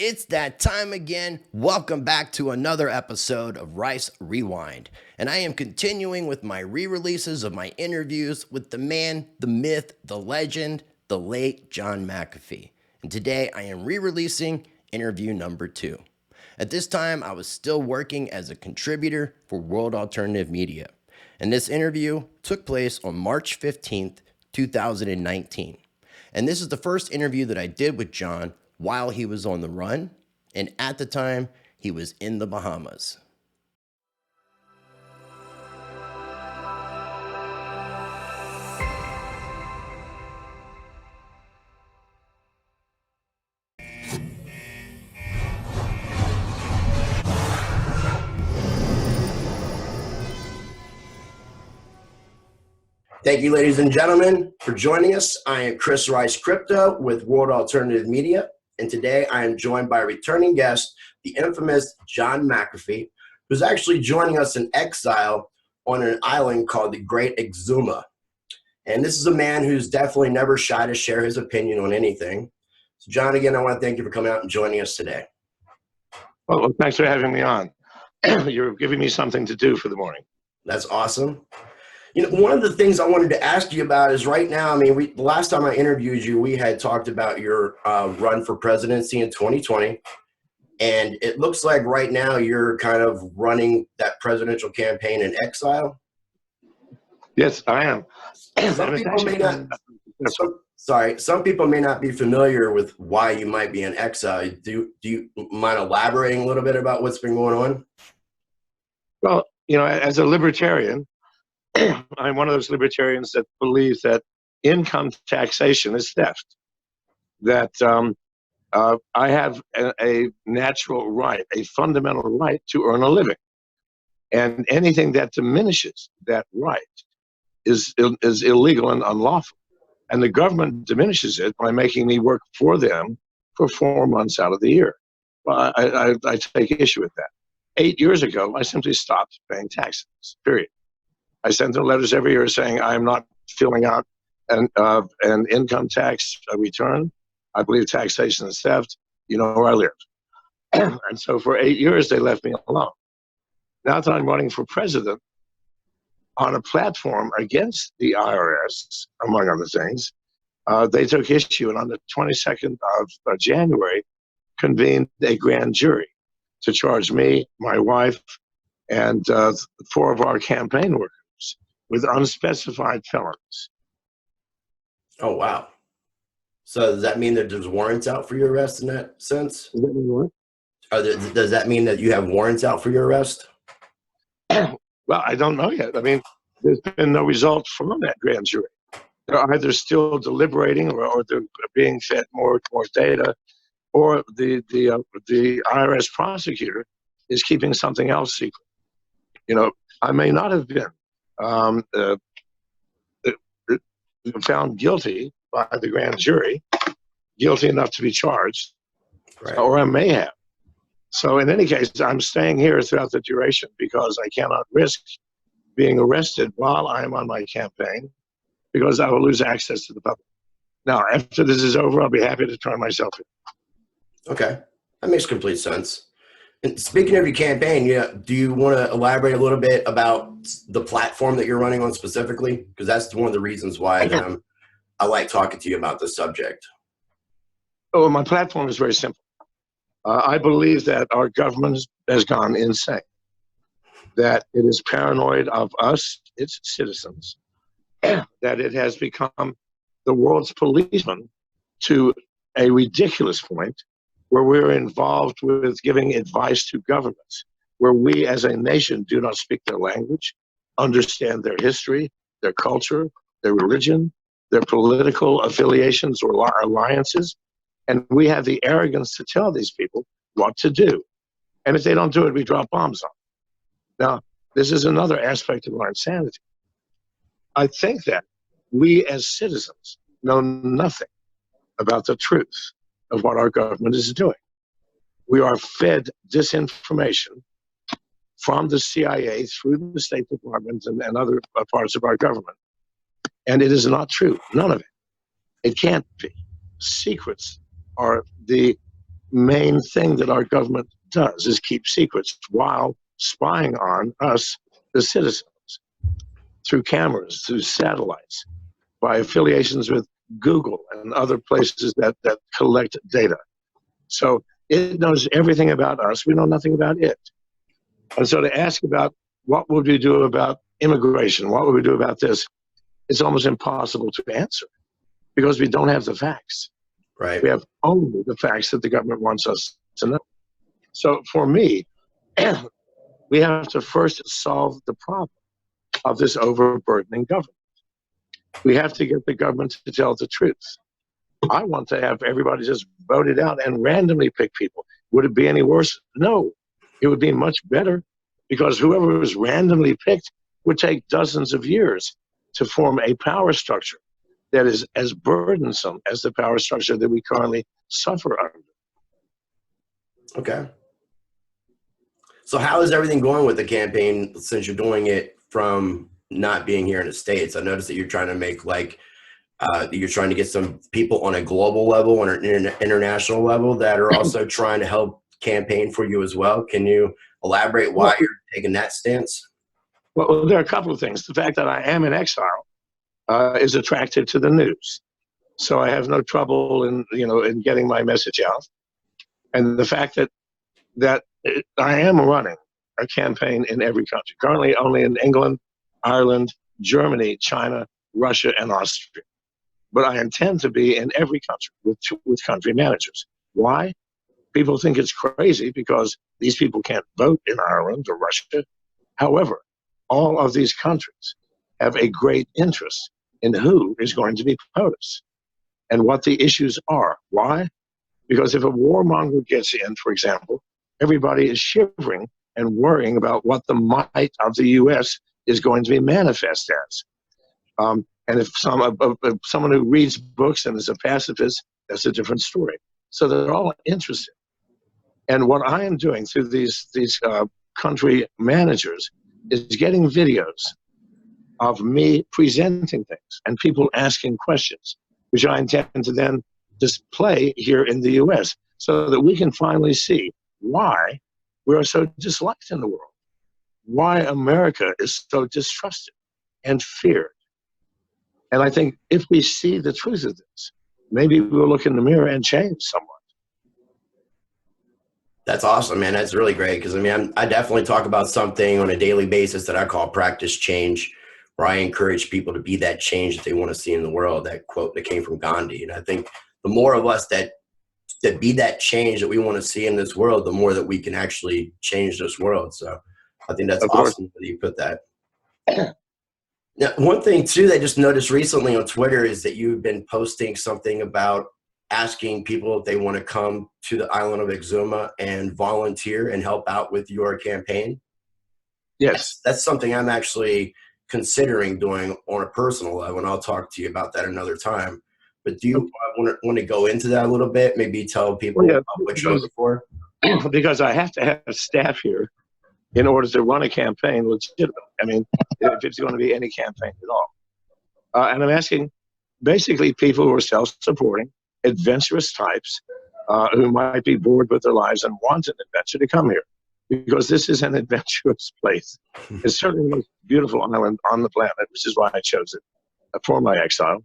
It's that time again. Welcome back to another episode of Rice Rewind. And I am continuing with my re-releases of my interviews with the man, the myth, the legend, the late John McAfee. And today I am re-releasing interview number 2. At this time, I was still working as a contributor for World Alternative Media. And this interview took place on March 15th, 2019. And this is the first interview that I did with John while he was on the run, and at the time, he was in the Bahamas. Thank you, ladies and gentlemen, for joining us. I am Chris Rice Crypto with World Alternative Media, and today I am joined by a returning guest, the infamous John McAfee, who's actually joining us in exile on an island called the Great Exuma. And this is a man who's definitely never shy to share his opinion on anything. So, John, again, I want to thank you for coming out and joining us today. Well, thanks for having me on. You're giving me something to do for the morning. That's awesome. You know, one of the things I wanted to ask you about is right now, the last time I interviewed you, we had talked about your run for presidency in 2020. And it looks like right now you're kind of running that presidential campaign in exile. Yes, I am. Some people may not be familiar with why you might be in exile. Do you mind elaborating a little bit about what's been going on? Well, as a libertarian, I'm one of those libertarians that believes that income taxation is theft, that I have a natural right, a fundamental right to earn a living. And anything that diminishes that right is illegal and unlawful. And the government diminishes it by making me work for them for 4 months out of the year. Well, I take issue with that. 8 years ago, I simply stopped paying taxes, period. I sent them letters every year saying I'm not filling out an income tax return. I believe taxation is theft. You know where I live. And so for 8 years, they left me alone. Now that I'm running for president on a platform against the IRS, among other things, they took issue, and on the 22nd of January, convened a grand jury to charge me, my wife, and 4 of our campaign workers with unspecified felonies. Oh, wow. So does that mean that there's warrants out for your arrest in that sense? Does that mean what? Does that mean that you have warrants out for your arrest? Well, I don't know yet. There's been no result from that grand jury. They're either still deliberating or they're being fed more data, or the IRS prosecutor is keeping something else secret. I may not have been found guilty by the grand jury, guilty enough to be charged, right, or I may have. So in any case, I'm staying here throughout the duration because I cannot risk being arrested while I am on my campaign, because I will lose access to the public. Now, after this is over, I'll be happy to turn myself in. Okay, that makes complete sense. And speaking of your campaign, do you want to elaborate a little bit about the platform that you're running on specifically? Because that's one of the reasons why I like talking to you about this subject. Oh, my platform is very simple. I believe that our government has gone insane, that it is paranoid of us, its citizens, that it has become the world's policeman to a ridiculous point, where we're involved with giving advice to governments, where we as a nation do not speak their language, understand their history, their culture, their religion, their political affiliations or alliances. And we have the arrogance to tell these people what to do. And if they don't do it, we drop bombs on them. Now, this is another aspect of our insanity. I think that we as citizens know nothing about the truth of what our government is doing. We are fed disinformation from the CIA through the State Department and other parts of our government. And it is not true, none of it. It can't be. Secrets are the main thing that our government does is keep secrets while spying on us, the citizens, through cameras, through satellites, by affiliations with Google and other places that collect data. So it knows everything about us. We know nothing about it. And so to ask about what would we do about immigration, what would we do about this, it's almost impossible to answer because we don't have the facts. Right. We have only the facts that the government wants us to know. So for me, we have to first solve the problem of this overburdening government. We have to get the government to tell the truth. I want to have everybody just voted out and randomly pick people. Would it be any worse? No, it would be much better because whoever was randomly picked would take dozens of years to form a power structure that is as burdensome as the power structure that we currently suffer under. Okay. So how is everything going with the campaign since you're doing it from not being here in the States? I noticed that you're trying to make you're trying to get some people on a global level and an international level that are also trying to help campaign for you as well. Can you elaborate why you're taking that stance? Well, there are a couple of things. The fact that I am in exile is attractive to the news. So I have no trouble in getting my message out. And the fact that I am running a campaign in every country, currently only in England, Ireland, Germany, China, Russia, and Austria. But I intend to be in every country with country managers. Why? People think it's crazy because these people can't vote in Ireland or Russia. However, all of these countries have a great interest in who is going to be POTUS and what the issues are. Why? Because if a warmonger gets in, for example, everybody is shivering and worrying about what the might of the U.S. is going to be manifest as. And if someone who reads books and is a pacifist, that's a different story. So they're all interested. And what I am doing through these country managers is getting videos of me presenting things and people asking questions, which I intend to then display here in the U.S. so that we can finally see why we are so disliked in the world, why America is so distrusted and feared. And I think if we see the truth of this, maybe we'll look in the mirror and change somewhat. That's awesome, man. That's really great because, I definitely talk about something on a daily basis that I call practice change, where I encourage people to be that change that they want to see in the world, that quote that came from Gandhi. And I think the more of us that be that change that we want to see in this world, the more that we can actually change this world. So I think that's awesome that you put that. Now, one thing, too, that I just noticed recently on Twitter is that you've been posting something about asking people if they want to come to the island of Exuma and volunteer and help out with your campaign. Yes. That's something I'm actually considering doing on a personal level, and I'll talk to you about that another time. But do you want to go into that a little bit? Maybe tell people what you're looking for? Because I have to have staff here in order to run a campaign legitimately. If it's going to be any campaign at all. And I'm asking basically people who are self-supporting, adventurous types who might be bored with their lives and want an adventure to come here. Because this is an adventurous place. It's certainly the most beautiful island on the planet, which is why I chose it for my exile.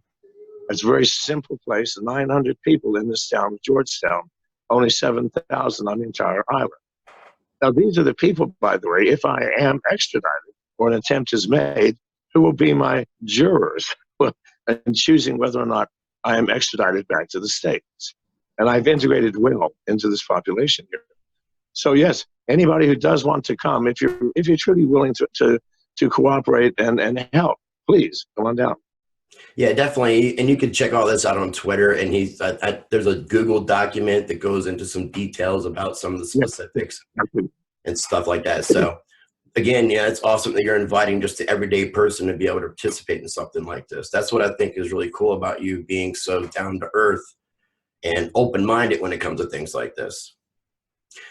It's a very simple place, 900 people in this town, Georgetown, only 7,000 on the entire island. Now, these are the people, by the way, if I am extradited or an attempt is made, who will be my jurors in choosing whether or not I am extradited back to the States. And I've integrated will into this population here. So yes, anybody who does want to come, if you're truly willing to cooperate and help, please come on down. Yeah, definitely. And you can check all this out on Twitter. And there's a Google document that goes into some details about some of the specifics and stuff like that. So again, it's awesome that you're inviting just the everyday person to be able to participate in something like this. That's what I think is really cool about you being so down to earth and open-minded when it comes to things like this.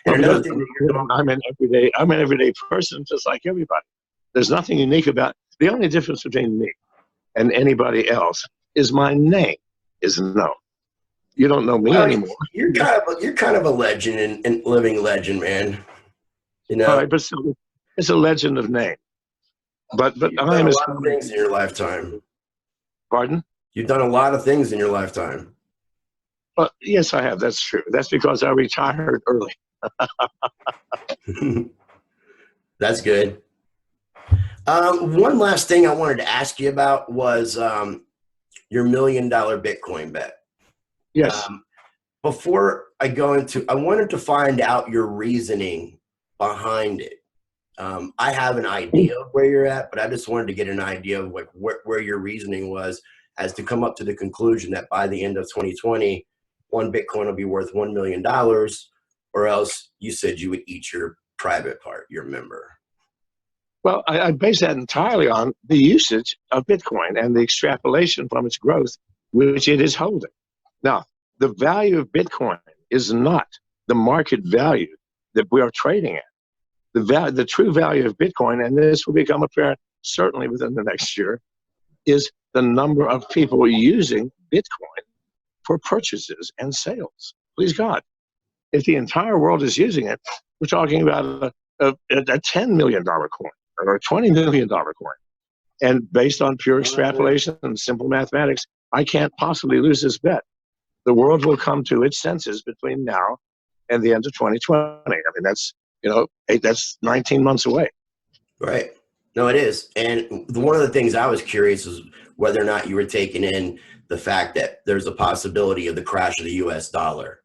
And another thing that you're doing, I'm an everyday person just like everybody. There's nothing unique about. The only difference between me and anybody else is my name is known. You don't know me Well, anymore. you're kind of a legend and living legend, man. You All know, right, but still, it's a legend of name. But you've I done am a as lot of things in your lifetime. pardon? Well, You've done a lot of things in your lifetime. yes, I have. That's true. That's because I retired early. That's good. One last thing I wanted to ask you about was your $1 million Bitcoin bet. Yes. Before I go into, I wanted to find out your reasoning behind it. I have an idea of where you're at, but I just wanted to get an idea of like where your reasoning was as to come up to the conclusion that by the end of 2020, one Bitcoin will be worth $1 million, or else you said you would eat your private part, your member. Well, I base that entirely on the usage of Bitcoin and the extrapolation from its growth, which it is holding. Now, the value of Bitcoin is not the market value that we are trading at. The true value of Bitcoin, and this will become apparent certainly within the next year, is the number of people using Bitcoin for purchases and sales. Please God. If the entire world is using it, we're talking about a $10 million coin or a $20 million coin. And based on pure extrapolation and simple mathematics, I can't possibly lose this bet. The world will come to its senses between now and the end of 2020. I mean, that's 19 months away. Right. No, it is. And one of the things I was curious is whether or not you were taking in the fact that there's a possibility of the crash of the US dollar.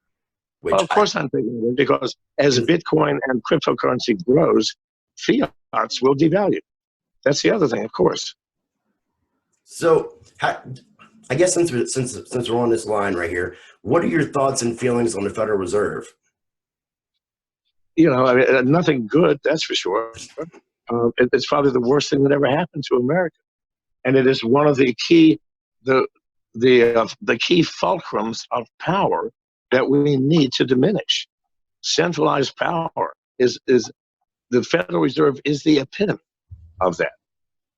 Well, of course I'm thinking of it, because as Bitcoin and cryptocurrency grows, fiats will devalue. That's the other thing, of course. So I guess since we're on this line right here, what are your thoughts and feelings on the Federal Reserve? I mean, nothing good, that's for sure. It's probably the worst thing that ever happened to America, and it is one of the key key fulcrums of power that we need to diminish. Centralized power is the Federal Reserve is the epitome of that,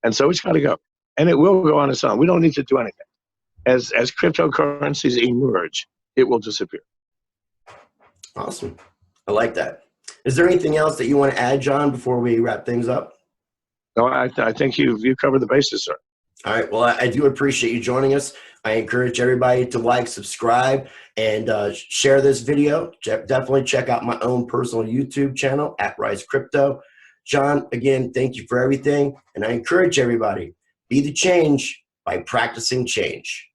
and so it's got to go, and it will go on its own. We don't need to do anything. As cryptocurrencies emerge, it will disappear. Awesome. I like that. Is there anything else that you want to add, John, before we wrap things up? No, I think you covered the bases, sir. All right. Well, I do appreciate you joining us. I encourage everybody to like, subscribe, and share this video. Definitely check out my own personal YouTube channel at Rise Crypto. John, again, thank you for everything. And I encourage everybody, be the change by practicing change.